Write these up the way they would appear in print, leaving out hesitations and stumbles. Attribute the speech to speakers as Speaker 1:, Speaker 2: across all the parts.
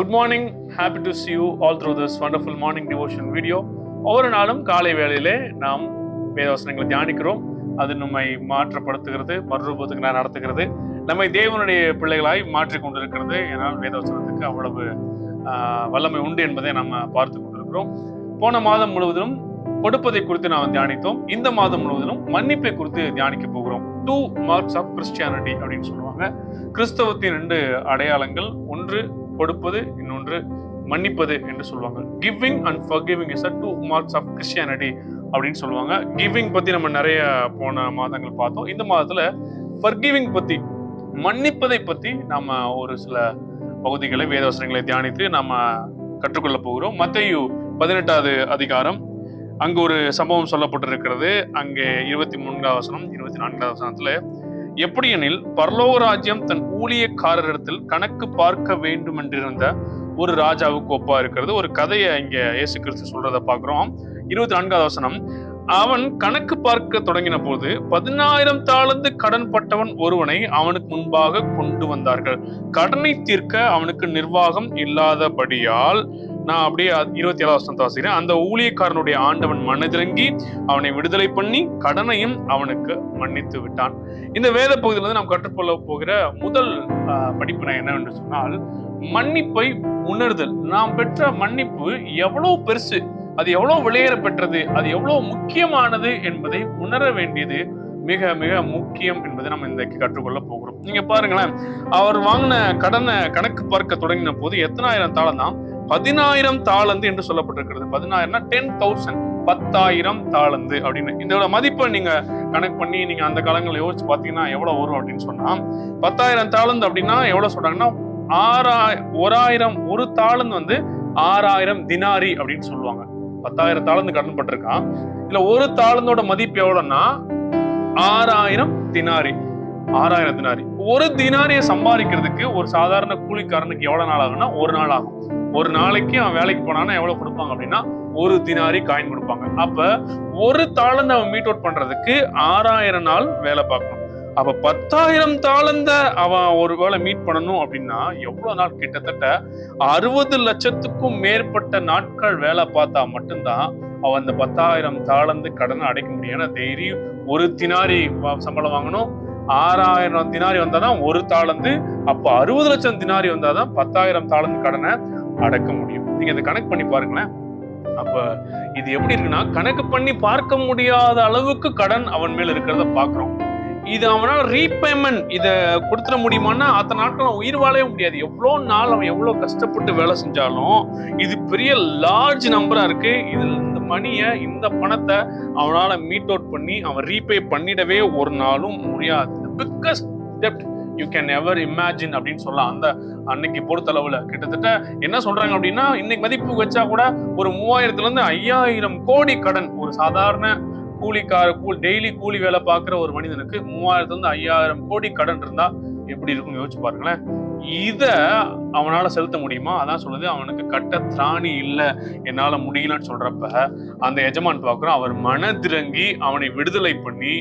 Speaker 1: Good morning. Happy to see you all through this wonderful morning devotion video. ஒவ்வொரு நாளும் காலை வேளையிலே நாம் வேதவசனங்களை தியானிக்கிறோம். அது நம்மை மாற்றப்படுத்துகிறது, மறுரூபத்துக்கு நடத்துகிறது, நம்மை தேவனுடைய பிள்ளைகளாய் மாற்றிக் கொண்டிருக்கிறது. ஏனால் வேதவசனத்துக்கு அவ்வளவு வல்லமை உண்டு என்பதை நம்ம பார்த்து கொண்டிருக்கிறோம். போன மாதம் முழுவதும் கொடுப்பதை குறித்து நாம் தியானித்தோம். இந்த மாதம் முழுவதும் மன்னிப்பை குறித்து தியானிக்க போகிறோம். 2 marks of Christianity அப்படின்னு சொல்லுவாங்க. கிறிஸ்தவத்தின் 2 அடையாளங்கள், ஒன்று கொடுப்பது, இன்னொன்று மன்னிப்பது என்று சொல்லுவாங்க. Giving and forgiving is 2 marks of Christianity அப்படின்னு சொல்லுவாங்க. கிவிங் பத்தி நம்ம நிறைய போன மாதங்கள் பார்த்தோம். இந்த மாதத்துல ஃபர்கிவிங் பத்தி, மன்னிப்பதை பத்தி நம்ம ஒரு சில பகுதிகளை, வேதவசனங்களை தியானித்து நம்ம கற்றுக்கொள்ள போகிறோம். மத்தேயு 18வது அதிகாரம், அங்கு ஒரு சம்பவம் சொல்லப்பட்டிருக்கிறது. அங்கே 23வது வசனம், 24வது வசனத்துல, எப்படி எனில் பரலோக ராஜ்யம் தன் ஊழியக்காரரிடத்தில் கணக்கு பார்க்க வேண்டும் என்றிருந்த ஒரு ராஜாவுக்கு ஒப்பா இருக்கிறது. ஒரு கதையை இங்க இயேசு கிறிஸ்து சொல்றதை பார்க்கிறோம். 24வது வசனம், அவன் கணக்கு பார்க்க தொடங்கின போது 10,000 தாலந்து கடன் பட்டவன் ஒருவனை அவனுக்கு முன்பாக கொண்டு வந்தார்கள். கடனை தீர்க்க அவனுக்கு நிர்வாகம் இல்லாதபடியால், நான் அப்படியே 27வது வசனத்தை வாசிக்கிறேன், அந்த ஊழியக்காரனுடைய ஆண்டவன் மனதிறங்கி அவனை விடுதலை பண்ணி கடனையும் அவனுக்கு மன்னித்து விட்டான். இந்த வேத பகுதியிலிருந்து நாம் கற்றுக்கொள்ள போகிற முதல் படிப்பினை என்னவென்று சொன்னால், மன்னிப்பை உணர்தல். நாம் பெற்ற மன்னிப்பு எவ்வளவு பெருசு, அது எவ்வளவு விலையேற பெற்றது, அது எவ்வளவு முக்கியமானது என்பதை உணர வேண்டியது மிக மிக முக்கியம் என்பதை நம்ம இன்றைக்கு கற்றுக்கொள்ள போகிறோம். நீங்க பாருங்களேன், அவர் வாங்கின கடனை கணக்கு பார்க்க தொடங்கின போது எத்தனாயிரம் தாளம் தான்? 10,000 தாளந்து என்று சொல்லப்பட்டிருக்கிறது. 10,000 10,000, 10,000 தாளந்து அப்படின்னு. இதோட மதிப்பை நீங்க கணக்கு பண்ணி நீங்க அந்த காலங்களில் யோசிச்சு பாத்தீங்கன்னா எவ்வளவு வரும் அப்படின்னு சொன்னா, 10,000 தாளந்து அப்படின்னா எவ்வளவு சொல்றாங்கன்னா 6,000, ஒரு தாளந்து வந்து 6,000 தினாரி அப்படின்னு சொல்லுவாங்க. 10,000 தாளந்து கடன் பட்டிருக்கான். இதுல ஒரு தாளந்தோட மதிப்பு எவ்வளவுன்னா 6,000 தினாரி. 6,000 தினாரி. ஒரு தினாரியை சம்பாதிக்கிறதுக்கு ஒரு சாதாரண கூலிக்காரனுக்கு எவ்வளவு நாள் ஆகும்னா, ஒரு நாள் ஆகும். ஒரு நாளைக்கு அவன் வேலைக்கு போனான்னா எவ்வளவு கொடுப்பாங்க அப்படின்னா, ஒரு தினாரி காயின் கொடுப்பாங்க. அப்ப ஒரு தாளந்த அவன் மீட் அவுட் பண்றதுக்கு 6,000 நாள் வேலை பார்க்கணும். அப்ப 10,000 தாளந்த அவன் ஒரு வேளை மீட் பண்ணணும் அப்படின்னா எவ்வளவு நாள்? கிட்டத்தட்ட 60 லட்சத்துக்கும் மேற்பட்ட நாட்கள் வேலை பார்த்தா மட்டும்தான் அவன் அந்த 10,000 தாளந்து கடனை அடைக்க முடியும். ஏன்னா தைரியம் ஒரு தினாரி சம்பளம் வாங்கணும், 6,000 தினாரி வந்தாதான் ஒரு தாளந்து, அப்ப 60 லட்சம் தினாரி வந்தாதான் 10,000 தாளந்து கடனை அடக்க முடியும். நீங்க இதை கணக்கு பண்ணி பாருங்களேன். அப்ப இது எப்படி இருக்குன்னா, கணக்கு பண்ணி பார்க்க முடியாத அளவுக்கு கடன் அவன் மேல இருக்கிறத பாக்குறோம். இது அவனால ரீபேமெண்ட் இதை கொடுத்துட முடியுமான்னா அத்தனை நாட்கள் அவன் உயிர் வாழவே முடியாது. எவ்வளவு நாள் அவன் எவ்வளவு கஷ்டப்பட்டு வேலை செஞ்சாலும் இது பெரிய லார்ஜ் நம்பரா இருக்கு. இதுல இந்த மணியை, இந்த பணத்தை அவனால மீட் அவுட் பண்ணி அவன் ரீபே பண்ணிடவே ஒரு நாளும் முடியாது. Biggest dept you can ever imagine அப்படின்னு சொல்லலாம். அந்த அன்னைக்கு பொறுத்தளவுல கிட்டத்தட்ட என்ன சொல்றாங்க அப்படின்னா, இன்னைக்கு மதிப்பு வச்சா கூட ஒரு 3,000 இருந்து 5,000 கோடி கடன். ஒரு சாதாரண டெய்லி கூலி வேலை பார்க்கிற ஒரு மனிதனுக்கு 3,000 இருந்து 5,000 கோடி கடன் இருந்தா எப்படி இருக்கும்னு யோசிச்சு பாருங்களேன். இத அவனால செலுத்த முடியுமா? அதான் சொல்லுது, அவனுக்கு கட்ட திராணி இல்ல, என்னால முடியலன்னு சொல்றப்ப அந்த எஜமான் பார்க்கிறோம், அவர் மனதிறங்கி அவனை விடுதலை பண்ணி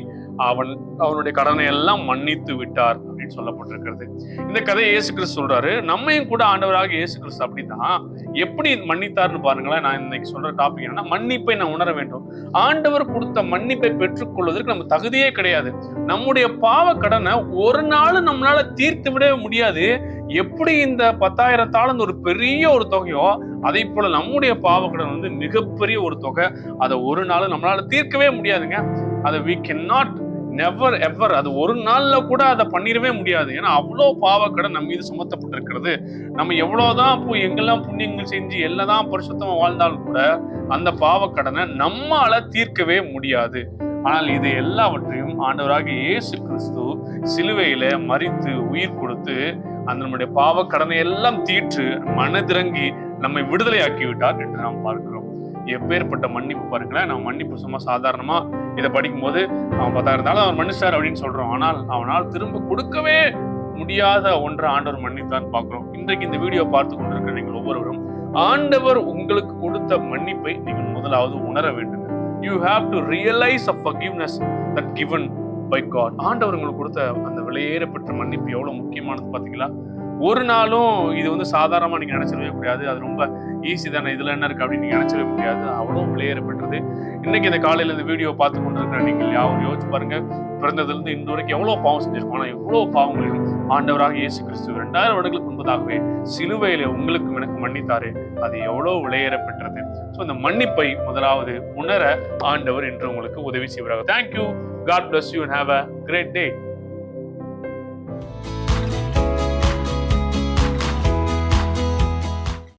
Speaker 1: அவனுடைய கடனை எல்லாம் மன்னித்து விட்டார் அப்படின்னு சொல்லப்பட்டிருக்கிறது. இந்த கதையை இயேசு கிறிஸ்து சொல்றாரு. நம்மையும் கூட ஆண்டவராக இயேசு கிறிஸ்து அப்படித்தான் எப்படி மன்னித்தார்னு பாருங்களேன். நான் இன்னைக்கு சொல்ற டாபிக் என்னன்னா, மன்னிப்பை நான் உணர வேண்டும். ஆண்டவர் கொடுத்த மன்னிப்பை பெற்றுக்கொள்வதற்கு நம்ம தகுதியே கிடையாது. நம்முடைய பாவ கடனை ஒரு நாள் நம்மளால தீர்த்து விடவே முடியாது. எப்படி இந்த 10,000 தாளந்து ஒரு பெரிய ஒரு தொகையோ, அதே போல நம்முடைய பாவ கடன் வந்து மிகப்பெரிய ஒரு தொகை. அதை ஒரு நாள் நம்மளால தீர்க்கவே முடியாதுங்க. அதை we cannot never ever, அது ஒரு நாள்ல கூட அதை பண்ணிடவே முடியாது. ஏன்னா அவ்வளோ பாவக்கடன் நம்ம மீது சுமத்தப்பட்டிருக்கிறது. நம்ம எவ்வளவுதான் எங்கெல்லாம் புண்ணியங்கள் செஞ்சு எல்லாம் பரிசுத்தமா வாழ்ந்தாலும் கூட அந்த பாவக்கடனை நம்மால தீர்க்கவே முடியாது. ஆனால் இது எல்லாவற்றையும் ஆண்டவராக இயேசு கிறிஸ்து சிலுவையில மரித்து உயிர் கொடுத்து அந்த நம்முடைய பாவக்கடனை எல்லாம் தீர்த்து மனதிறங்கி நம்மை விடுதலையாக்கி விட்டார் என்று நாம் பார்க்கிறோம். எப்பேற்பட்ட மன்னிப்பு பாருங்களேன். நம்ம மன்னிப்பு சும்மா சாதாரணமா இதை படிக்கும் போது அவன் 10,000 அவன் மன்னிச்சார் அப்படின்னு சொல்றோம். ஆனால் அவனால் திரும்ப கொடுக்கவே முடியாத ஒன்றை ஆண்டவர் மன்னித்தான் பார்க்கிறோம். இன்றைக்கு இந்த வீடியோ பார்த்து கொண்டிருக்கிற நீங்கள் ஒவ்வொருவரும் ஆண்டவர் உங்களுக்கு கொடுத்த மன்னிப்பை நீங்கள் முதலாவது உணர வேண்டும். You have to realize a forgiveness that given by God. ஆண்டவர் உங்களுக்கு கொடுத்த அந்த விலையேற பெற்ற மன்னிப்பு எவ்வளவு முக்கியமானது பாத்தீங்களா? ஒரு நாளும் இது வந்து சாதாரணமா நீங்க நினைச்சிடவே முடியாது. அது ரொம்ப ஈஸி தானே, இதுல என்ன இருக்கு அப்படின்னு நீங்க நினைச்சிடவே முடியாது. அவ்வளவு விலையேறப்பட்டது. இன்னைக்கு இந்த காலையில இந்த வீடியோ பார்த்து கொண்டிருக்கிற நீங்கள் யாரும் யோசிச்சு பாருங்க, பிறந்ததுல இருந்து இன்று வரைக்கும் எவ்வளவு பாவம் செஞ்சிருக்கோம். ஆனா எவ்வளவு பாவங்களையும் ஆண்டவராக இயேசு கிறிஸ்து 2000 வருடங்களுக்கு முன்பதாகவே சிலுவையில உங்களுக்கும் எனக்கு மன்னித்தாரு. அது எவ்வளவு விலையேறப்பட்டது. ஸோ இந்த மன்னிப்பை முதலாவது உணர ஆண்டவர் இன்று உங்களுக்கு உதவி செய்வார். Thank you. God bless you and have a great day.